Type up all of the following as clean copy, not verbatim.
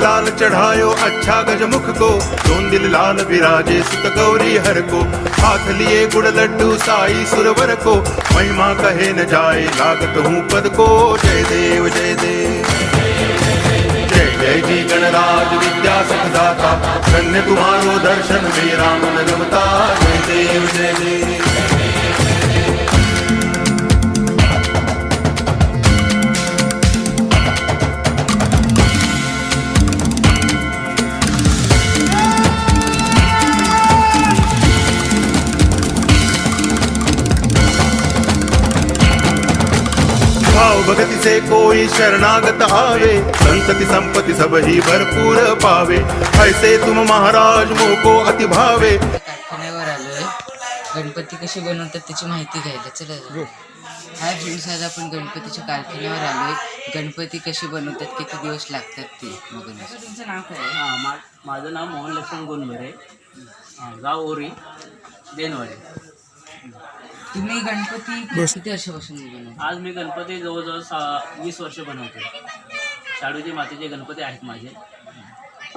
लाल चढ़ायो अच्छा गजमुख को, दोन दिल लाल विराजे सुत गौरी हर को, हाथ लिए गुड़ लड्डू साई सुरवर को, महिमा कहे न जाए लागत हूँ पद को। जय देव जय देव जय जय जी गणराज विद्या सुखदाता, धन्य तुम्हारो दर्शन मेरा मन रमता। जय देव जय देव भाव भगति से कोई शरणागत आवे, संतति संपत्ति सब ही भरपूर पावे, ऐसे तुम महाराज मोको अति भावे। कारखान्यावर आलोय, गणपती कसे बनवतात त्याची माहिती घ्यायला चला। हाय फ्रेंड्स, आज आपण गणपतीच्या कारखान्यावर आलोय, गणपती कसे बनवतात, किती दिवस लागतात ते बघण्यासाठी। तुमचं नाव काय आहे? माझं नाव मोहन लक्ष्मण गोनबरे, गाव ओरी, देनवाडे. तुम्ही गणपती किती वर्षापासून बनवता? आज मी गणपती जवळजवळ 20 वर्ष बनवतो. शाडूजी मातेचे गणपती आहेत माझे,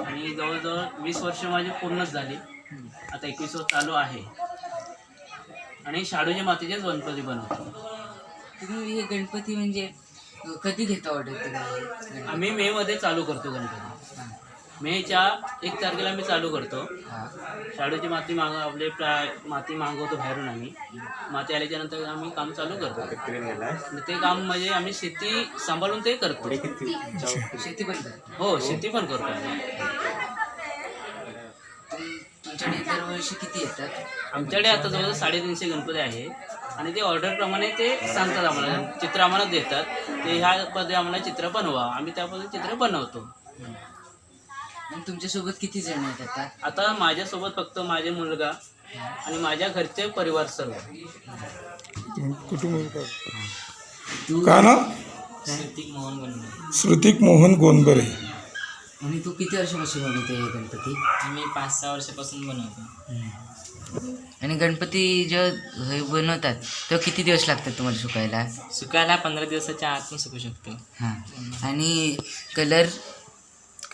आणि जवळजवळ 20 वर्ष माझे पूर्णच झाली. आता 21 वर्ष चालू आहे, आणि शाडूजी मातेचेच गणपती बनवतो. तुम्ही हे गणपती म्हणजे कधी घेता ऑर्डर तुम्ही? आम्ही मेमध्ये चालू करतो गणपती. मेच्या 1 तारखेला मी चालू करतो. शाडूची माती आपले माती मागवतो बाहेरून. आम्ही माती आल्याच्यानंतर आम्ही काम चालू करतो. ते काम म्हणजे आम्ही शेती सांभाळून ते करतो. शेती पण हो, शेती पण करतो. तुमच्याकडे दरवर्षी किती येतात? आमच्याकडे आता जवळजवळ 350 गणपती आहे, आणि ते ऑर्डरप्रमाणे ते सांगतात आम्हाला, चित्र आम्हाला देतात. ते ह्या पद्धती आम्हाला चित्र बनवा, आम्ही त्या पद्धतीने चित्र बनवतो. तुमच्यासोबत किती जण आहेत आता माझ्यासोबत फक्त माझे मुलगा आणि माझ्या घरचे परिवार सर्व. कुटुंब का ना? श्रुतिक मोहन गोनबरे. आणि तू किती वर्षापासून बनवते हे गणपती? मी 5-6 वर्षापासून बनवतो. आणि गणपती जेव्हा हे बनवतात तेव्हा किती दिवस लागतात तुम्हाला सुकायला? सुकायला 15 दिवसाच्या आतून सुकू शकतो. हां. आणि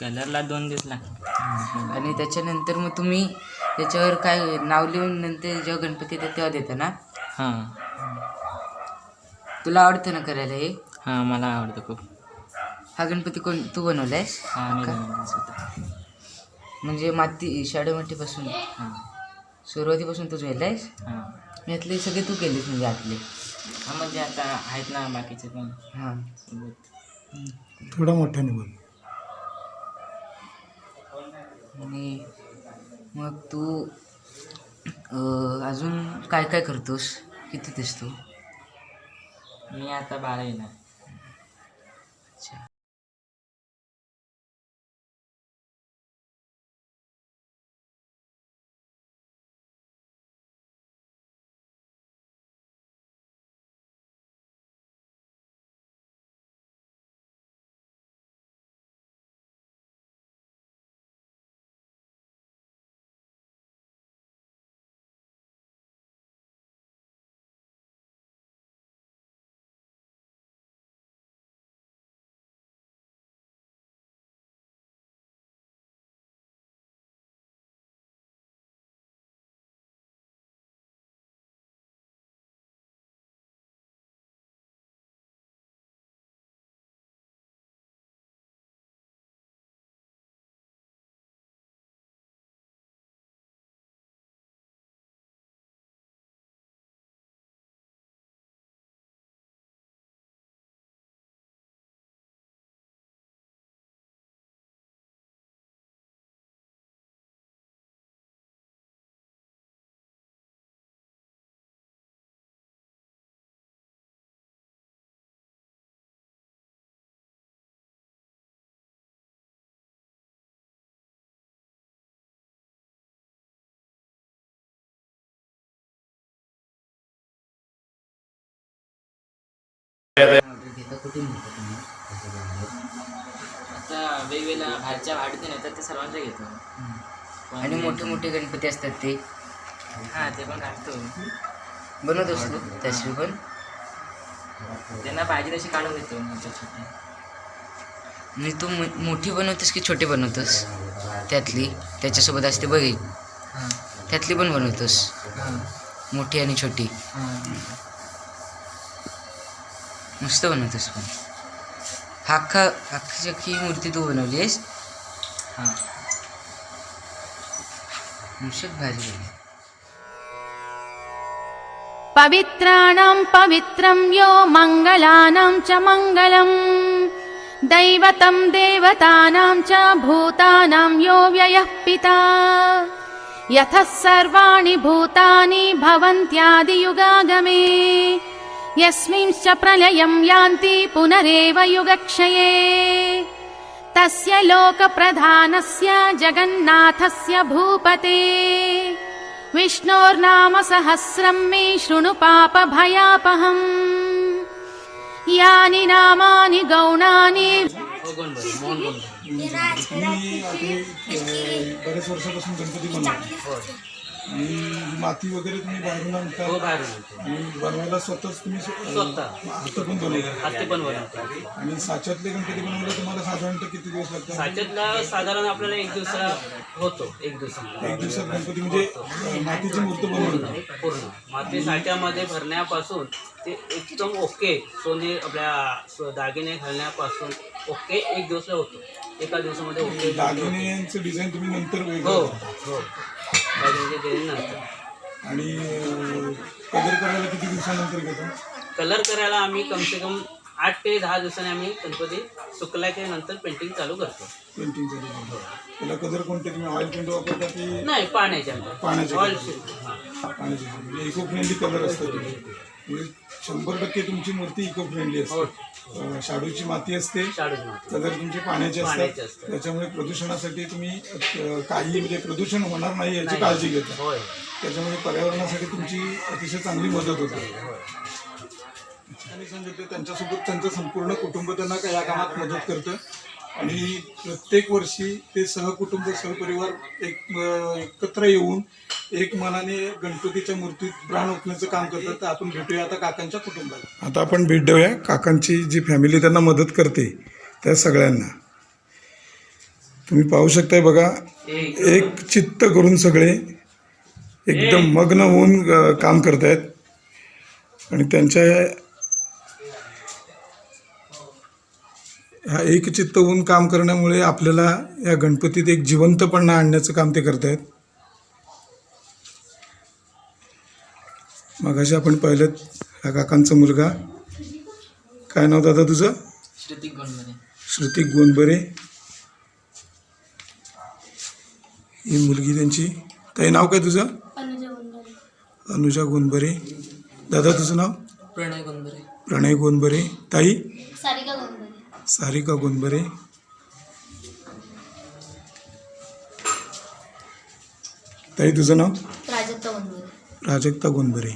कलरला 2 दिवस लागतात. आणि त्याच्यानंतर मग तुम्ही त्याच्यावर काय नाव लिहून नंतर जेव्हा गणपती येतात तेव्हा देता ना? हां तुला आवडतं ना करायला हे? हां, मला आवडतं खूप. हा गणपती तू बनवलायस? हां, मी बनवला स्वतः. म्हणजे माती शाडू मातीपासून? हां सुरुवातीपासून तूच वेलायस? हां. यातले सगळे तू केलेस म्हणजे आतले? हां, म्हणजे आता आहेत ना बाकीचे पण हां. सोबत. थोडा मोठ्याने बोल. आणि मग तू अजून काय काय करतोस? किती दिसतो? मी आता 12 येणार. अच्छा. कुठे मिळतं तुम्ही? आता वेगवेगळ्या बाहेरच्या वाढीतून येतात ते सर्वांच्या घेतो. आणि मोठे मोठे गणपती असतात ते हां, ते पण काढतो. बनवतोस तू तशी पण? त्यांना पाहिजे तशी काढून देतो मोठे छोटे. आणि तू मोठी बनवतोस की छोटी बनवतोस? त्यातली त्याच्यासोबत असते बघ हां त्यातली पण बनवतोस, हां मोठी आणि छोटी. हां मस्त बनवतोस. पण अख्खी अख्खी मूर्ती तू बनवली आहेस? हां. नुसत भारी बनली. पवित्राणां पवित्रं यो मङ्गलानां च मङ्गलम् दैवतं देवतानां च भूतानां यो व्ययः पिता यतः सर्वाणि भूतानि भवन्त्यादियुगागमे यस्मिंश्च प्रलयं यान्ति पुनरेव युगक्षये तस्य लोकप्रधानस्य जगन्नाथस्य भूपते विष्णोर्नाम सहस्रं मे शृणु पापभयापहम् यानि नामानि गौणानि हो गोंडबरे, मोहन गोंडबरे. तुम्ही आता बरेच वर्षापासून गणपती बनवता आणि माती वगैरे तुम्ही बाहेरून आणता हो बाहेरून आणतो. आणि बनवायला स्वतःच तुम्ही स्वतः हाती पण बनवता हाती पण बनवतो. आणि साच्यातले गणपती बनवायला तुम्हाला साधारणतः किती दिवस लागतात? साच्यातला साधारण आपल्याला एक दिवसा होतो, एक दिवसाला एक दिवसात गणपती म्हणजे मातीची मूर्ती बनवली. पूर्ण माती साच्यामध्ये भरण्यापासून ते एकदम ओके सोने आपल्या दागिने घालण्यापासून ओके एक दिवसला होतो. एका दिवसामध्ये ओके दागिन्यांचं डिझाईन तुम्ही नंतर हो वेगळं करता. हो दागिन्याचे डिझाईन नंतर. आणि कलर करायला किती दिवसानंतर घेता? कलर करायला आम्ही कमसे कम 8 ते 10 दिवसांनी आम्ही गणपती सुकल्याच्या नंतर पेंटिंग चालू करतो. पेंटिंग त्याला कलर कोणते तुम्ही ऑइल पेंट वापरता की नाही पाण्याच्या पाण्याचे ऑइल पाण्याचे म्हणजे इको फ्रेंडली कलर असतात म्हणजे 100% तुमची मूर्ती इको फ्रेंडली असते. शाडूची माती असते, शाडूची माती. कलर तुमचे पाण्याचे पाण्याचे असतात. असतात. त्याच्यामुळे प्रदूषणासाठी तुम्ही काही म्हणजे प्रदूषण होणार नाही याची काळजी घेता. होय त्याच्यामुळे पर्यावरणासाठी तुमची अतिशय चांगली मदत होते. आणि सांगितलं त्यांच्यासोबत त्यांचं संपूर्ण कुटुंब त्यांना या कामात मदत करतं आणि प्रत्येक वर्षी ते सहकुटुंब सहपरिवार एकत्र येऊन एक मनाने गणपतीच्या मूर्तीत प्राण ओतण्याचं काम करतात. तर आपण भेटूया आता काकांच्या कुटुंबाला. आता आपण भेट देऊया काकांची जी फॅमिली त्यांना मदत करते त्या सगळ्यांना. तुम्ही पाहू शकताय बघा, एक चित्त करून सगळे एकदम मग्न होऊन काम करतायत आणि त्यांच्या ह्या एकचित्त होऊन काम करण्यामुळे आपल्याला या गणपतीत एक जिवंतपणा आणण्याचं काम ते करतायत. मगाशी आपण पाहिलं ह्या काकांचा मुलगा, काय नाव दादा तुझं? श्रुतिक गोंडबरे. श्रुतिक गोंडबरे. ही मुलगी त्यांची. ताई नाव काय तुझं? अनुजा गोंडबरे. दादा तुझं नाव? प्रणय गोंडबरे. प्रणय गोंडबरे. ताई? सारिका गोंधळे. सारिका गोंडबरे. ताई तुझं नाव? प्राजक्ता गोंधळे. प्राजक्ता गोंडबरे.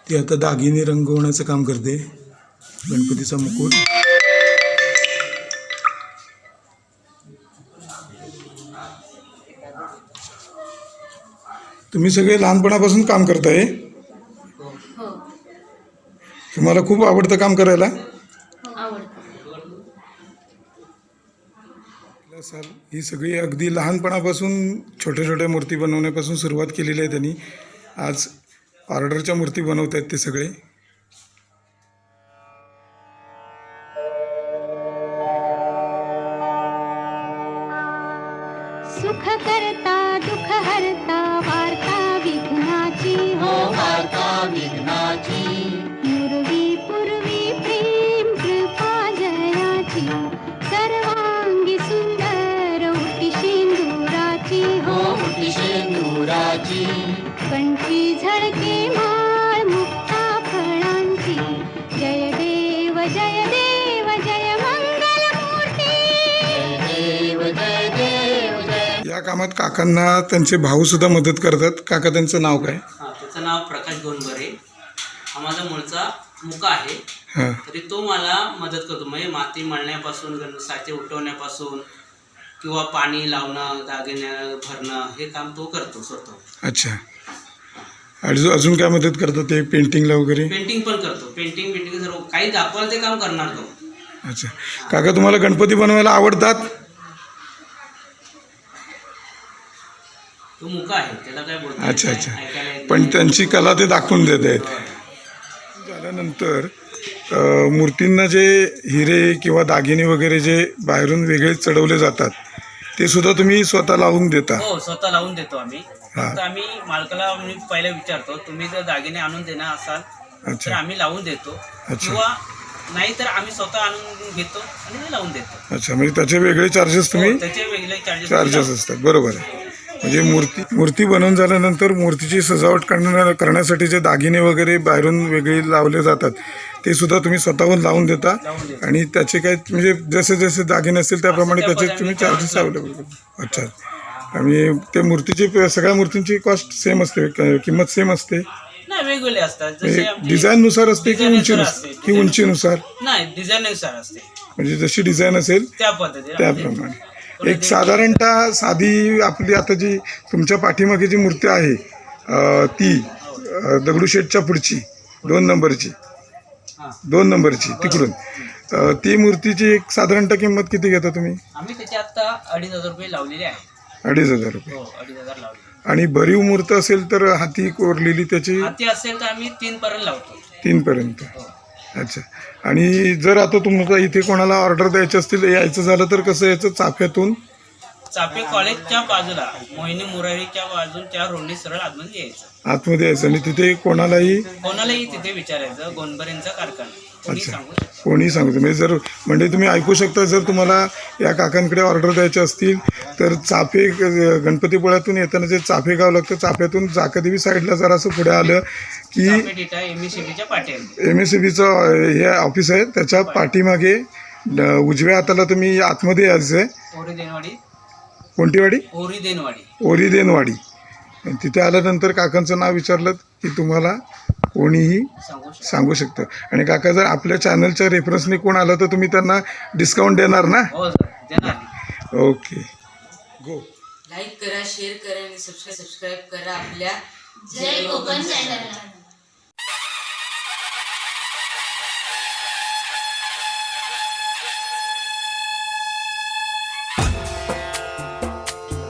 ती आता दागिने रंगवण्याचं काम करते, गणपतीचा मुकुट. तुम्ही सगळे लहानपणापासून काम करताय? हो तुम्हाला खूप आवडतं काम करायला? आवडतं. ही सगळी अगदी लहानपणापासून छोट्या छोट्या मूर्ती बनवण्यापासून सुरुवात केलेली आहे त्यांनी. आज ऑर्डरच्या मूर्ती बनवत आहेत ते सगळे. सुख करता दुःख हरता वार्ता विघ्नाची हो वार्ता विघ्नाची पूर्वी प्रेम कृपा जयाची सर्वांगी सुंदर उटी शेंदुराची हो उटी शेंदुराची कंठी झळके माळ मुक्ता फळांची जय देव जय देव जय मंगल मूर्ती देव जय देव जय. या कामात काकांना त्यांचे भाऊ सुद्धा मदत करतात. काका त्यांचं नाव काय? हां त्याचं नाव प्रकाश गोंडबरे. हा माझा मूळचा मुका आहे. हां तरी तो मला मदत करतो, म्हणजे माती मळण्यापासून साचे उठवण्यापासून किंवा पाणी लावणं दागिने भरणं हे काम तो करतो स्वतः. अच्छा. अजून काय मदत करतात ते पेंटिंगला वगैरे? पेंटिंग पण करतो. पेंटिंग सर्व काही दाखवाल ते काम करणार तो. अच्छा. काका तुम्हाला गणपती बनवायला आवडतात? तो मुका आहे, त्याला काय बोलतो. अच्छा अच्छा. पण त्यांची कला ते दाखवून देत आहेत. झाल्यानंतर मूर्तींना जे हिरे किंवा दागिने वगैरे जे बाहेरून वेगळे चढवले जातात ते सुद्धा तुम्ही स्वतः लावून देता? हो, स्वतः लावून देतो आम्ही. हा. फक्त आम्ही मालकाला पहिला विचारतो, तुम्ही जर दागिने आणून देणार असाल तर अच्छा आम्ही लावून देतो, अच्छा. किंवा नाही तर आम्ही स्वतः आणून घेतो आणि ते लावून देतो. अच्छा. म्हणजे त्याचे वेगळे चार्जेस तुम्ही? हो, त्याचे वेगळे चार्जेस असतात. बरोबर आहे. म्हणजे मूर्ती बनवून झाल्यानंतर मूर्तीची सजावट करण्यासाठी जे दागिने वगैरे बाहेरून वेगळे लावले जातात ते सुद्धा तुम्ही स्वतःहून लावून देता आणि त्याचे काय म्हणजे जसे जसे दागिने असतील त्याप्रमाणे त्याचे तुम्ही चार्जेस अवेलेबल करता? अच्छा. आणि ते मूर्तीची सगळ्या मूर्तींची कॉस्ट सेम असते, किंमत सेम असते? नाही, वेगवेगळे असतात. जसे आमचे डिझाईननुसार असते की उंचीनुसार? नाही, डिझाईननुसार असते. म्हणजे जशी डिझाईन असेल त्या पद्धतीने त्याप्रमाणे. एक साधारणतः साधी आपली आता जी तुमच्या पाठीमागे जी मूर्ती आहे ती दगडूशेठच्या पुढची 2 नंबरची तिकडून ती मूर्तीची एक साधारणतः किंमत किती घेता तुम्ही? आम्ही त्याची आता 2,500 रुपये लावलेले आहे. 2,500 रुपये. हो, 2,500 लावले. आणि भरीव मूर्त असेल तर हाती कोरलेली त्याची हाती असेल तर आम्ही 3 पर्यंत लावतो. 3 पर्यंत. अच्छा. आणि जर आता तुम्हाला इथे कोणाला ऑर्डर द्यायची असतील यायचं झालं तर कसं यायचं? चाफे कॉलेजच्या बाजूला मोहिनी मुरारीच्या बाजूच्या रोडने सरळ आतमध्ये यायचं. आतमध्ये यायचं आणि तिथे कोणालाही तिथे विचारायचं. गोंडबरेंचा कारखाना कोणी अच्छा. सांगू शकतो. कोणी सांगतो म्हणजे जर म्हणजे तुम्ही ऐकू शकता जर तुम्हाला या काकांकडे ऑर्डर द्यायचे असतील तर चाफे गणपतीपुळ्यातून येताना जे चाफे गाव लागतं चाफ्यातून जाकादेवी साईडला जरासं पुढे आलं की चाफे टिटा MSCBच्या पाट्यावर MSCBचं हे ऑफिस आहे. त्याच्या पाठीमागे उजव्या हाताला तुम्ही आतमध्ये यायचं आहे. ओरी देनवाडी. कोणती वाडी? ओरी देनवाडी. आणि तिथे आल्यानंतर काकांचं नाव विचारलं की तुम्हाला कोणीही सांगू शकतं. आणि काका जर आपल्या चॅनलच्या रेफरन्सने कोण आलं तर तुम्ही त्यांना डिस्काउंट देणार ना? हो सर, देणार. ओके. गो. लाईक करा, शेअर करा आणि सबस्क्राईब करा आपल्या जय कोकण चॅनलला.